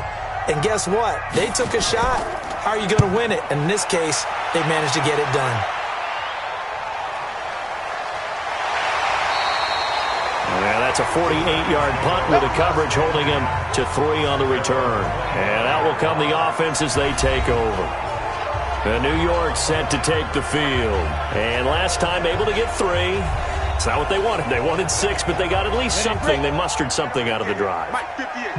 play. And guess what? They took a shot. How are you going to win it? And in this case, they managed to get it done. Yeah, that's a 48-yard punt with the coverage holding him to 3 on the return. And out will come the offense as they take over. And New York set to take the field. And last time able to get 3. It's not what they wanted. They wanted 6, but they got at least something. They mustered something out of the drive.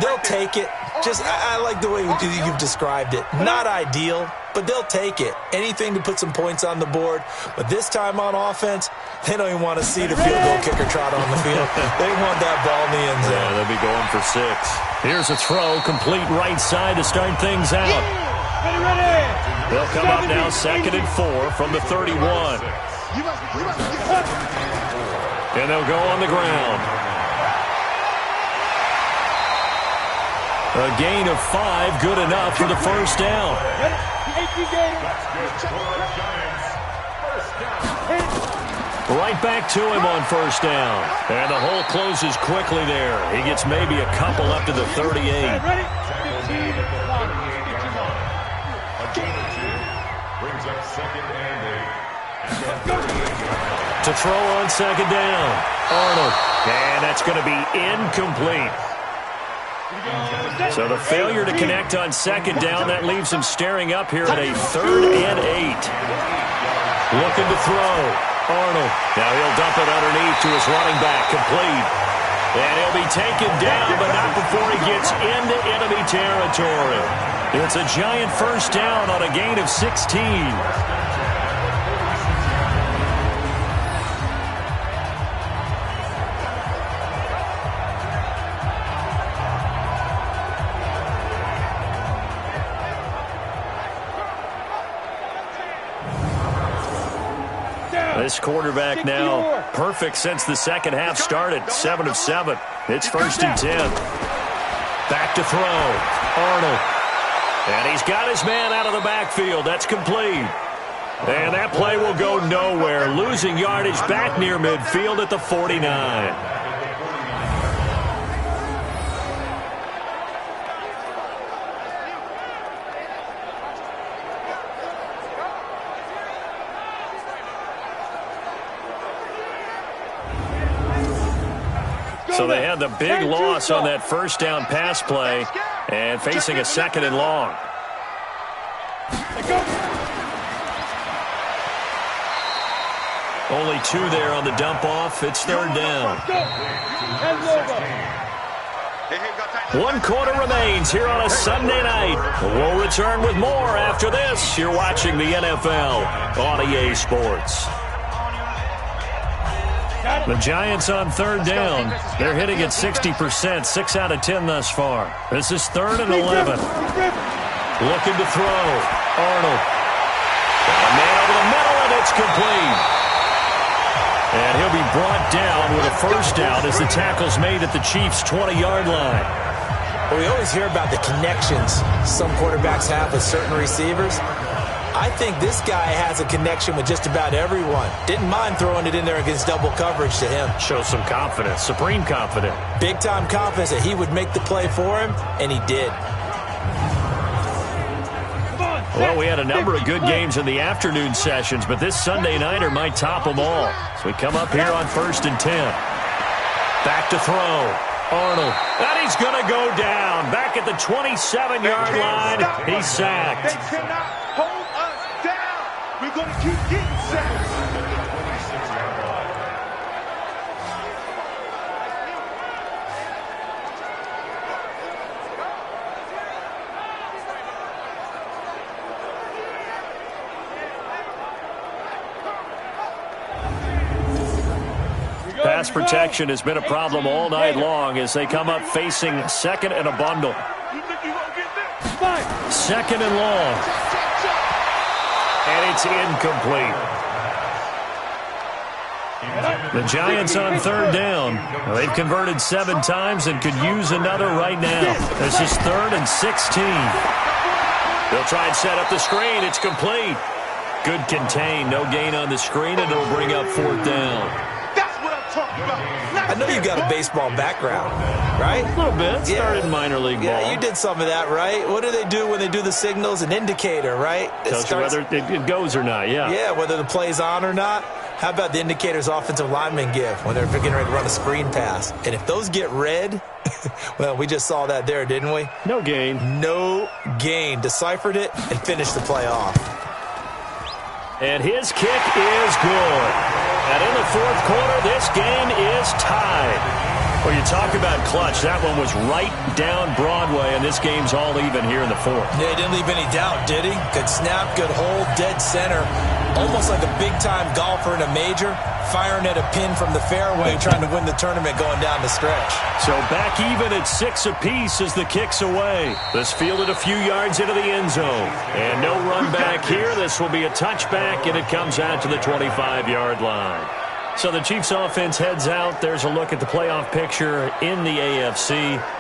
They'll take it. I like the way you've described it. Not ideal, but they'll take it. Anything to put some points on the board. But this time on offense, they don't even want to see the field goal kicker trot on the field. They want that ball in the end zone. Yeah, they'll be going for 6. Here's a throw, complete right side to start things out. They'll come up now 2nd and 4 from the 31. And they'll go on the ground. A gain of 5, good enough for the first down. Right back to him on first down. And the hole closes quickly there. He gets maybe a couple up to the 38. To throw on 2nd down. Arnold. And that's going to be incomplete. So the failure to connect on 2nd down, that leaves him staring up here at a 3rd and 8. Looking to throw. Arnold. Now he'll dump it underneath to his running back. Complete. And he'll be taken down, but not before he gets into enemy territory. It's a giant first down on a gain of 16. This quarterback now perfect since the second half started. 7 of 7. It's 1st and 10. Back to throw. Arnold. And he's got his man out of the backfield. That's complete. And that play will go nowhere. Losing yardage back near midfield at the 49. So they had the big loss on that first down pass play and facing a 2nd and long. Only 2 there on the dump off. It's 3rd down. 1 quarter remains here on a Sunday night. We'll return with more after this. You're watching the NFL on EA Sports. The Giants on 3rd down. They're hitting at 60%, 6 out of 10 thus far. This is 3rd and 11. Looking to throw. Arnold. Got a man over the middle, and it's complete. And he'll be brought down with a first down as the tackle's made at the Chiefs' 20-yard line. Well, we always hear about the connections some quarterbacks have with certain receivers. I think this guy has a connection with just about everyone. Didn't mind throwing it in there against double coverage to him. Shows some confidence, supreme confidence. Big-time confidence that he would make the play for him, and he did. Well, we had a number of good games in the afternoon sessions, but this Sunday nighter might top them all. So we come up here on 1st and 10. Back to throw. Arnold. And he's going to go down. Back at the 27-yard line. He's sacked. We're going to keep getting sacks. Pass protection has been a problem all night long as they come up facing 2nd and a bundle. 2nd and long. And it's incomplete. The Giants on 3rd down. They've converted 7 times and could use another right now. This is 3rd and 16. They'll try and set up the screen. It's complete. Good contain. No gain on the screen, and it'll bring up 4th down. I know you got a baseball background, right? A little bit. Started minor league ball. Yeah, you did some of that, right? What do they do when they do the signals? An indicator, right? Tells you whether it goes or not, yeah. Yeah, whether the play's on or not. How about the indicators offensive linemen give when they're getting ready to run a screen pass? And if those get red, well, we just saw that there, didn't we? No gain. No gain. Deciphered it and finished the play off. And his kick is good. And in the fourth quarter, this game is tied. Well, you talk about clutch. That one was right down Broadway, and this game's all even here in the fourth. Yeah, he didn't leave any doubt, did he? Good snap, good hold, dead center. Almost like a big-time golfer in a major, firing at a pin from the fairway, trying to win the tournament going down the stretch. So back even at 6 apiece as the kick's away. This fielded a few yards into the end zone. And no run back here. This will be a touchback, and it comes out to the 25-yard line. So the Chiefs offense heads out. There's a look at the playoff picture in the AFC.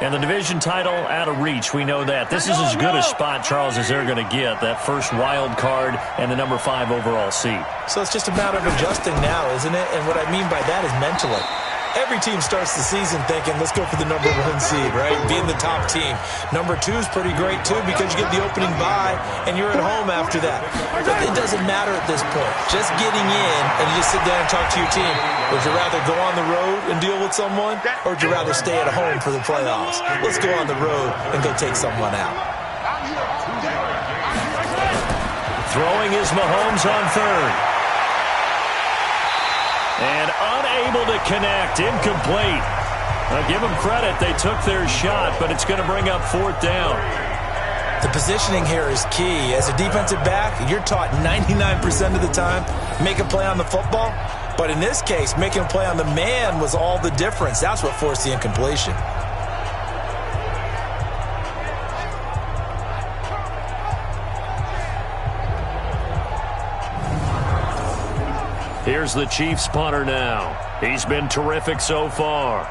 And the division title out of reach. We know that. This is as good a spot, Charles, as they're going to get. That first wild card and the number 5 overall seed. So it's just a matter of adjusting now, isn't it? And what I mean by that is mentally. Every team starts the season thinking, let's go for the number 1 seed, right? Being the top team. Number 2 is pretty great, too, because you get the opening bye, and you're at home after that. But it doesn't matter at this point. Just getting in, and you just sit down and talk to your team. Would you rather go on the road and deal with someone, or would you rather stay at home for the playoffs? Let's go on the road and go take someone out. Throwing is Mahomes on third. And unable to connect, incomplete. I'll give them credit, they took their shot, but it's going to bring up fourth down. The positioning here is key. As a defensive back, you're taught 99% of the time, make a play on the football. But in this case, making a play on the man was all the difference. That's what forced the incompletion. Here's the Chiefs punter now. He's been terrific so far.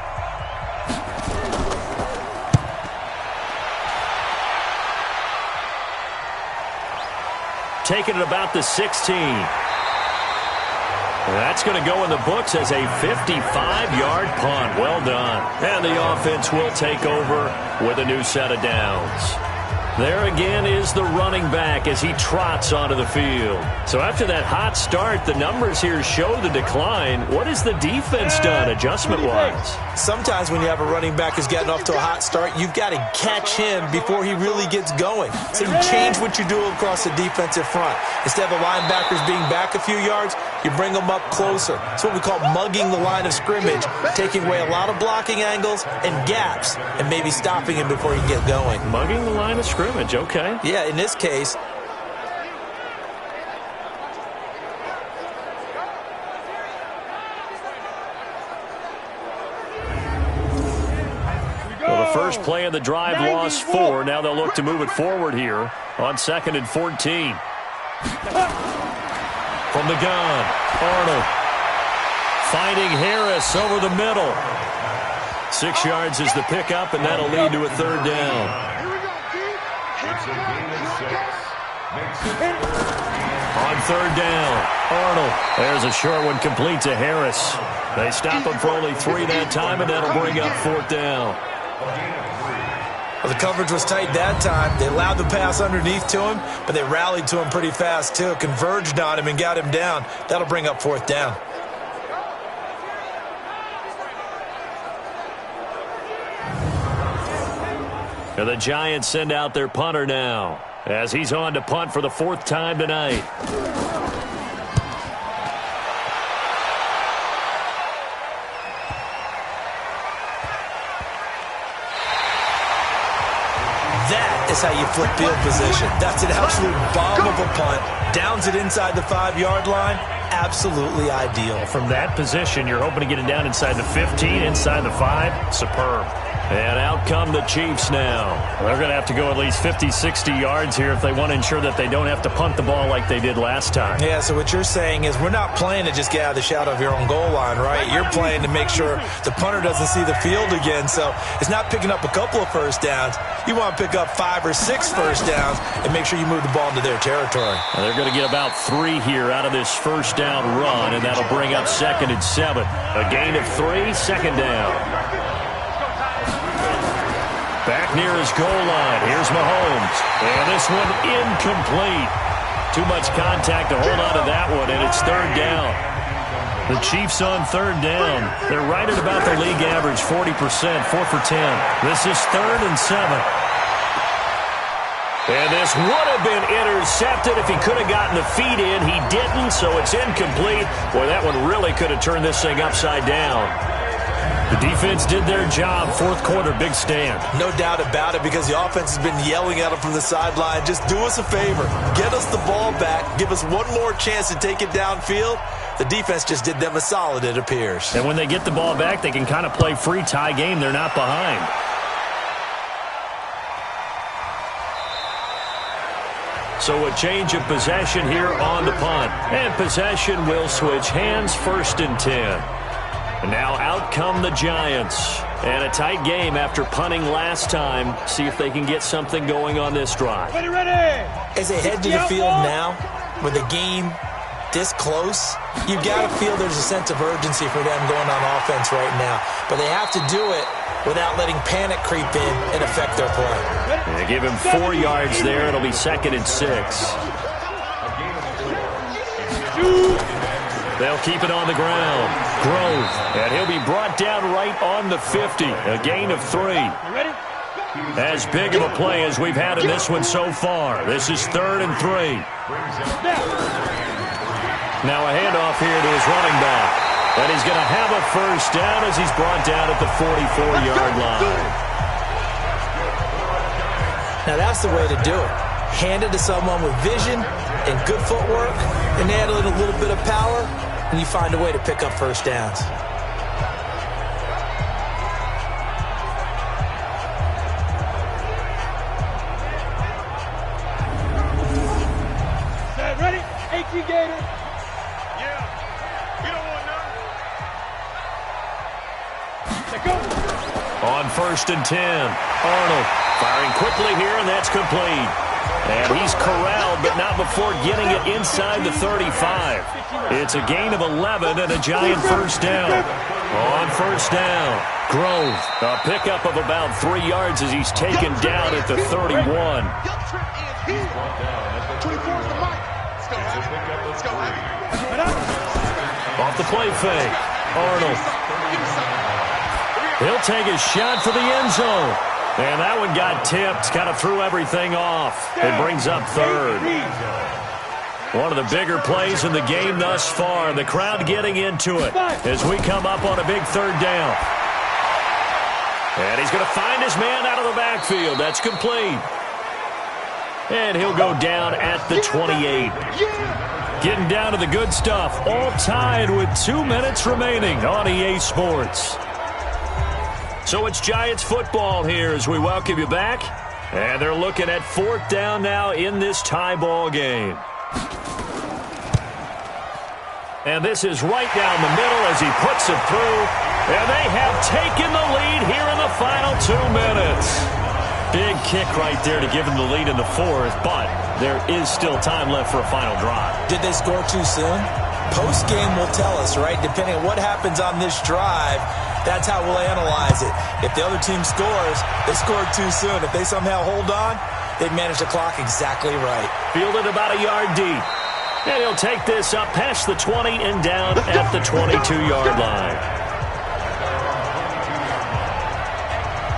Taking it about the 16. That's going to go in the books as a 55-yard punt. Well done. And the offense will take over with a new set of downs. There again is the running back as he trots onto the field. So after that hot start, the numbers here show the decline. What has the defense done adjustment-wise? Sometimes when you have a running back who's getting off to a hot start, you've got to catch him before he really gets going. So you change what you do across the defensive front. Instead of the linebackers being back a few yards, you bring them up closer. It's what we call mugging the line of scrimmage, taking away a lot of blocking angles and gaps and maybe stopping him before he can get going. Mugging the line of scrimmage, okay. Yeah, in this case, well, the first play of the drive lost 4. Now they'll look to move it forward here on 2nd and 14. From the gun, Arnold finding Harris over the middle. 6 yards is the pickup, and that'll lead to a third down. On third down, Arnold. There's a short one complete to Harris. They stop him for only 3 that time, and that'll bring up fourth down. Well, the coverage was tight that time. They allowed the pass underneath to him, but they rallied to him pretty fast, too. Converged on him and got him down. That'll bring up fourth down. And the Giants send out their punter now as he's on to punt for the 4th time tonight. That is how you flip field position. That's an absolute bomb of a punt. Downs it inside the 5-yard line. Absolutely ideal. From that position, you're hoping to get it down inside the 15, inside the 5. Superb. And out come the Chiefs now. They're going to have to go at least 50, 60 yards here if they want to ensure that they don't have to punt the ball like they did last time. Yeah, so what you're saying is we're not playing to just get out of the shadow of your own goal line, right? You're playing to make sure the punter doesn't see the field again. So it's not picking up a couple of first downs. You want to pick up 5 or 6 first downs and make sure you move the ball into their territory. Now they're going to get about 3 here out of this first down run, and that'll bring up 2nd and 7. A gain of 3, 2nd down. Back near his goal line. Here's Mahomes. And this one incomplete. Too much contact to hold on to that one, and it's 3rd down. The Chiefs on 3rd down. They're right at about the league average, 40%, 4 for 10. This is 3rd and 7. And this would have been intercepted if he could have gotten the feet in. He didn't, so it's incomplete. Boy, that one really could have turned this thing upside down. The defense did their job. 4th quarter, big stand. No doubt about it, because the offense has been yelling at him from the sideline. Just do us a favor. Get us the ball back. Give us one more chance to take it downfield. The defense just did them a solid, it appears. And when they get the ball back, they can kind of play free tie game. They're not behind. So a change of possession here on the punt. And possession will switch hands, 1st and 10. And now out come the Giants. And a tight game after punting last time. See if they can get something going on this drive. Ready, ready. As they head to the field now, with the game this close, you've got to feel there's a sense of urgency for them going on offense right now. But they have to do it without letting panic creep in and affect their play. And they give him 4 yards there. It'll be 2nd and 6. They'll keep it on the ground. Grove. And he'll be brought down right on the 50. A gain of 3. As big of a play as we've had in this one so far. This is 3rd and 3. Now a handoff here to his running back. And he's going to have a first down as he's brought down at the 44-yard line. Now that's the way to do it. Hand it to someone with vision and good footwork, and add in a little bit of power, and you find a way to pick up first downs. Ready? 18 Gator. Yeah. We don't want none. Let go. On 1st and 10, Arnold firing quickly here, and that's complete. And he's corralled, but not before getting it inside the 35. It's a gain of 11 and a Giant first down. On 1st down, Grove, a pickup of about 3 yards as he's taken down at the 31. Off the play fake, Arnold. He'll take his shot for the end zone. And that one got tipped, kind of threw everything off. It brings up 3rd. One of the bigger plays in the game thus far. The crowd getting into it as we come up on a big 3rd down. And he's going to find his man out of the backfield. That's complete. And he'll go down at the 28. Getting down to the good stuff. All tied with 2 minutes remaining on EA Sports. So it's Giants football here as we welcome you back. And they're looking at 4th down now in this tie ball game. And this is right down the middle as he puts it through. And they have taken the lead here in the final 2 minutes. Big kick right there to give them the lead in the 4th, but there is still time left for a final drive. Did they score too soon? Post-game will tell us, right? Depending on what happens on this drive, that's how we'll analyze it. If the other team scores, they scored too soon. If they somehow hold on, they've managed the clock exactly right. Fielded about a yard deep. And he'll take this up past the 20 and down at the 22-yard line.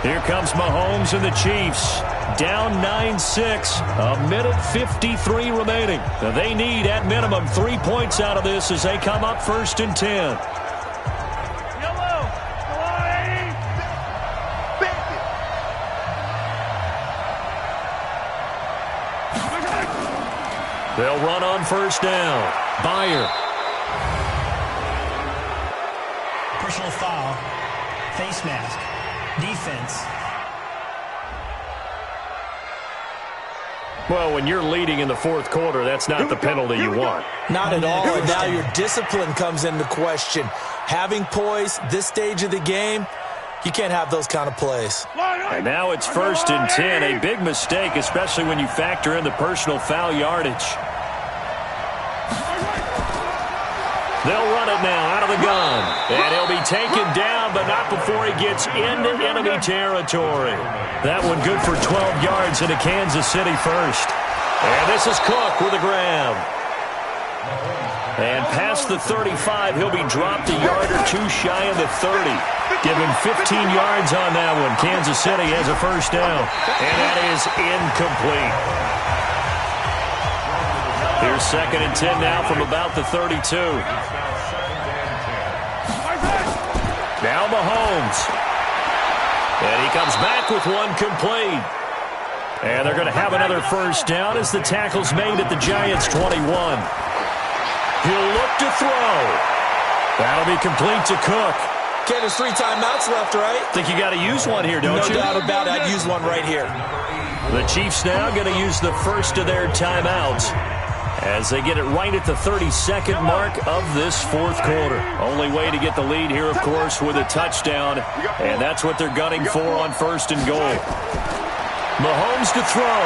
Here comes Mahomes and the Chiefs. Down 9-6. A minute 53 remaining. Now they need, at minimum, 3 points out of this as they come up 1st and 10. They'll run on 1st down. Byer. Personal foul. Face mask. Defense. Well, when you're leading in the fourth quarter, that's not the penalty you want. Not at all, and now your discipline comes into question. Having poise this stage of the game, you can't have those kind of plays. And now it's 1st and 10, a big mistake, especially when you factor in the personal foul yardage. They'll run it now out of the gun. And he'll be taken down, but not before he gets into enemy territory. That one good for 12 yards into Kansas City first. And this is Cook with a grab. And past the 35, he'll be dropped a yard or two shy of the 30. Give him 15 yards on that one. Kansas City has a first down. And that is incomplete. Here's 2nd and 10 now from about the 32. Now Mahomes. And he comes back with one complete. And they're going to have another first down as the tackle's made at the Giants' 21. He'll look to throw. That'll be complete to Cook. Okay, there's 3 timeouts left, right? Think you got to use one here, don't you? No doubt about it. I'd use one right here. The Chiefs now going to use the first of their timeouts as they get it right at the 32nd mark of this fourth quarter. Only way to get the lead here, of course, with a touchdown, and that's what they're gunning for on 1st and goal. Mahomes to throw.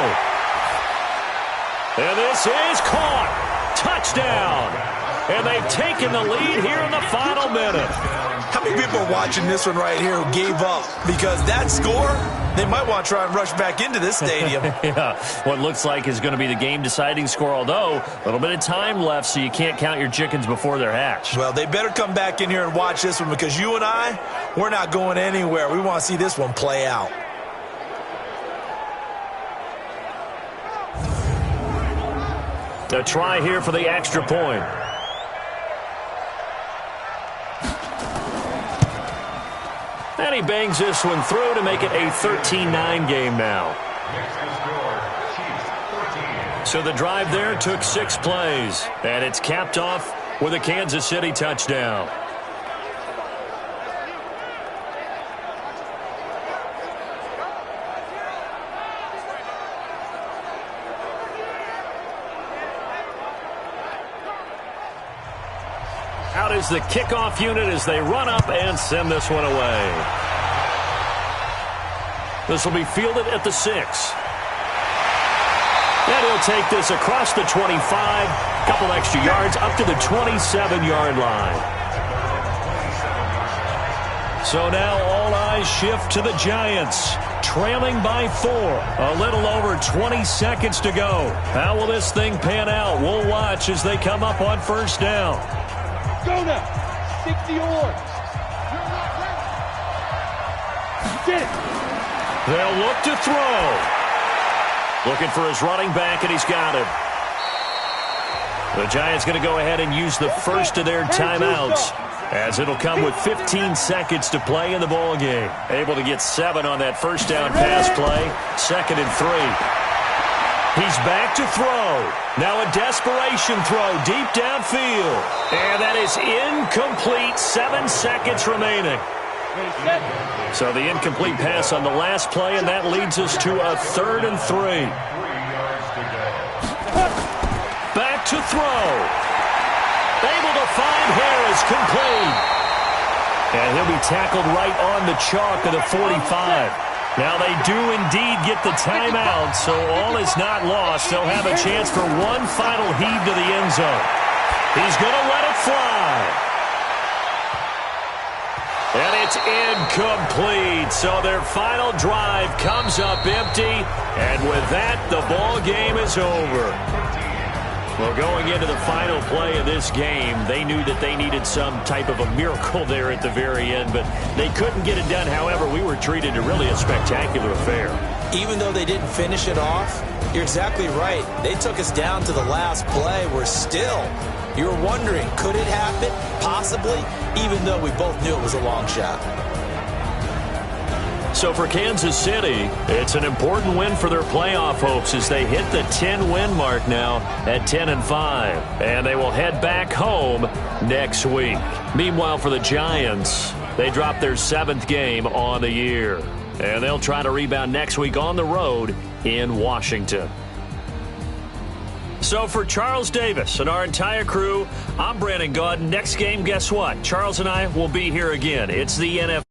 And this is caught. Touchdown. And they've taken the lead here in the final minute. How many people are watching this one right here who gave up? Because that score, they might want to try and rush back into this stadium. Yeah, what looks like is going to be the game-deciding score, although a little bit of time left, so you can't count your chickens before they're hatched. Well, they better come back in here and watch this one because you and I, we're not going anywhere. We want to see this one play out. A try here for the extra point. And he bangs this one through to make it a 13-9 game now. So the drive there took 6 plays, and it's capped off with a Kansas City touchdown. Out is the kickoff unit as they run up and send this one away. This will be fielded at the 6. And he'll take this across the 25, couple extra yards up to the 27-yard line. So now all eyes shift to the Giants, trailing by 4. A little over 20 seconds to go. How will this thing pan out? We'll watch as they come up on 1st down. Go now. 60 yards. Get it. They'll look to throw. Looking for his running back, and he's got him. The Giants going to go ahead and use the first of their timeouts, as it'll come with 15 seconds to play in the ball game. Able to get 7 on that first down pass play. 2nd and 3. He's back to throw. Now a desperation throw deep downfield. And that is incomplete. 7 seconds remaining. So the incomplete pass on the last play, and that leads us to a 3rd and 3. Back to throw. Able to find Harris, complete. And he'll be tackled right on the chalk of the 45. Now they do indeed get the timeout, so all is not lost. They'll have a chance for one final heave to the end zone. He's going to let it fly. And it's incomplete. So their final drive comes up empty. And with that, the ball game is over. Well, going into the final play of this game, they knew that they needed some type of a miracle there at the very end, but they couldn't get it done. However, we were treated to really a spectacular affair. Even though they didn't finish it off, you're exactly right. They took us down to the last play. We're still, you're wondering, could it happen? Possibly, even though we both knew it was a long shot. So for Kansas City, it's an important win for their playoff hopes as they hit the 10-win mark now at 10-5. And they will head back home next week. Meanwhile, for the Giants, They dropped their 7th game on the year. And they'll try to rebound next week on the road in Washington. So for Charles Davis and our entire crew, I'm Brandon Gaudin. Next game, guess what? Charles and I will be here again. It's the NFL.